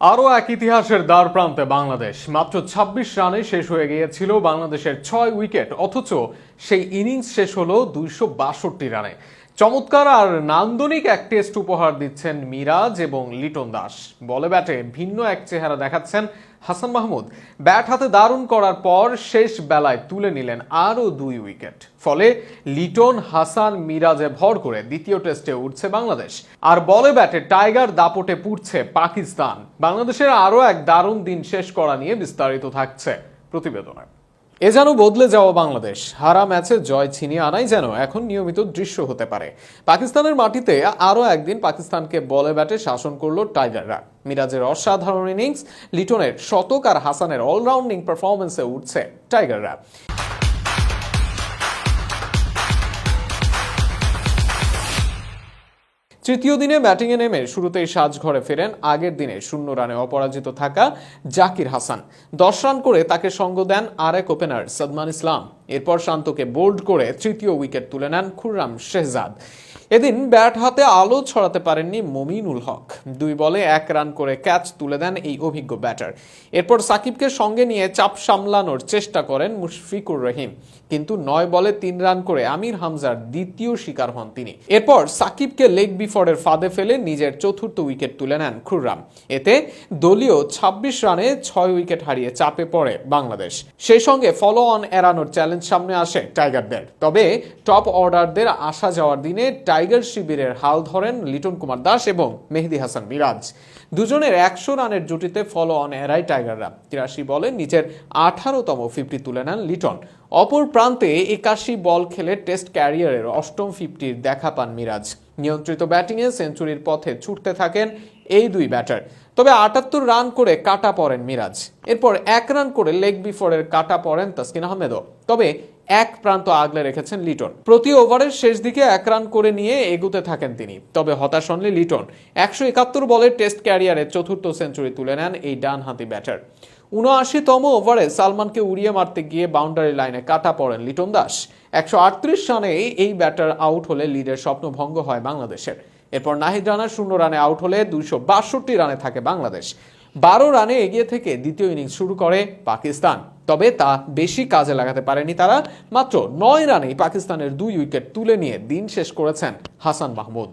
আরও এক ইতিহাসের দ্বার প্রান্তে বাংলাদেশ। মাত্র ২৬ রানে শেষ হয়ে গিয়েছিল বাংলাদেশের ৬ উইকেট, অথচ সেই ইনিংস শেষ হলো ২৬২ রানে। চমৎকার আর নান্দনিক এক টেস্ট উপহার দিচ্ছেন মিরাজ এবং লিটন দাস। বলে ব্যাটে ভিন্ন এক চেহারা দেখাচ্ছেন হাসান মাহমুদ। ব্যাট হাতে দারুণ করার পর শেষ বেলায় তুলে নিলেন আরও ২ উইকেট। ফলে লিটন, হাসান, মিরাজে ভর করে দ্বিতীয় টেস্টে উঠছে বাংলাদেশ। আর বলে ব্যাটে টাইগার দাপটে পুড়ছে পাকিস্তান। বাংলাদেশের আরও এক দারুণ দিন শেষ করা নিয়ে বিস্তারিত থাকছে প্রতিবেদনে। এ যেন বদলে যাওয়া বাংলাদেশ। হারা ম্যাচে জয় ছিনিয়ে আনাই যেন এখন নিয়মিত দৃশ্য হতে পারে। পাকিস্তানের মাটিতে আরও একদিন পাকিস্তানকে বলে ব্যাটে শাসন করলো টাইগাররা। মিরাজের অসাধারণ ইনিংস, লিটনের শতক আর হাসানের অলরাউন্ডিং পারফরমেন্সে উঠছে টাইগাররা। তৃতীয় দিনে ব্যাটিংয়ে নেমে শুরুতেই সাজঘরে ফেরেন আগের দিনে ০ রানে অপরাজিত থাকা জাকির হাসান। ১০ রান করে তাকে সঙ্গ দেন আরেক ওপেনার সাদমান ইসলাম। এরপর শান্তকে বোল্ড করে তৃতীয় উইকেট তুলে নেন খুররাম শেহজাদ। এদিন ব্যাট হাতে আলো ছড়াতে পারেননি মমিনুল হক। ২ বলে ১ রান করে ক্যাচ তুলে দেন এই অভিজ্ঞ ব্যাটার। এরপর সাকিবকে সঙ্গে নিয়ে চাপ সামলানোর চেষ্টা করেন মুশফিকুর রহিম, কিন্তু ৯ বলে ৩ রান করে আমির হামজার দ্বিতীয় শিকার হন তিনি। এরপর সাকিবকে লেগ বিফোরের ফাঁদে ফেলে নিজের চতুর্থ উইকেট তুলে নেন খুররাম। এতে দলীয় ২৬ রানে ৬ উইকেট হারিয়ে চাপে পড়ে বাংলাদেশ। সেই সঙ্গে ফলো অন এড়ানোর চ্যালেঞ্জ সামনে আসে টাইগারদের। তবে টপ অর্ডারদের আসা যাওয়ার দিনে টাইগার শিবিরের হাল ধরেন লিটন কুমার দাস এবং মেহেদী হাসান মিরাজ। দুজনের ১০০ রানের জুটিতে ফলো অন এড়ায় টাইগাররা। ৮৩ বলে নিজের ১৮তম 50 তুলে নেন লিটন। অপর প্রান্তে ৮১ বল খেলে টেস্ট ক্যারিয়ারের ৮ম 50-র দেখা পান মিরাজ। নিয়ন্ত্রিত ব্যাটিংয়ে সেঞ্চুরির পথে ছুটতে থাকেন এই দুই ব্যাটার। তবে ৭৮ রান করে কাটা পড়েন মিরাজ। এরপর ১ রান করে লেগ বিফোরের কাটা পড়েন তাসকিন আহমেদও। তবে এক প্রান্ত আগলে রেখেছেন লিটন। প্রতি ওভারের শেষ দিকে ১ রান করে নিয়ে এগুতে থাকেন তিনি। তবে হতাশ হননি লিটন। ১৭১ বলে টেস্ট ক্যারিয়ারে চতুর্থ সেঞ্চুরি তুলে নেন এই ডানহাতি ব্যাটার। ৭৯তম ওভারে সালমানকে উড়িয়ে মারতে গিয়ে বাউন্ডারি লাইনে কাটা পড়েন লিটন দাস। ১৩৮ রানে এই ব্যাটার আউট হলে লিডের স্বপ্ন ভঙ্গ হয় বাংলাদেশের। এরপর নাহিদ রানা ০ রানে আউট হলে ২৬২ রানে থাকে বাংলাদেশ। ১২ রানে এগিয়ে থেকে দ্বিতীয় ইনিংস শুরু করে পাকিস্তান। তবে তা বেশি কাজে লাগাতে পারেনি তারা। মাত্র ৯ রানেই পাকিস্তানের ২ উইকেট তুলে নিয়ে দিন শেষ করেছেন হাসান মাহমুদ।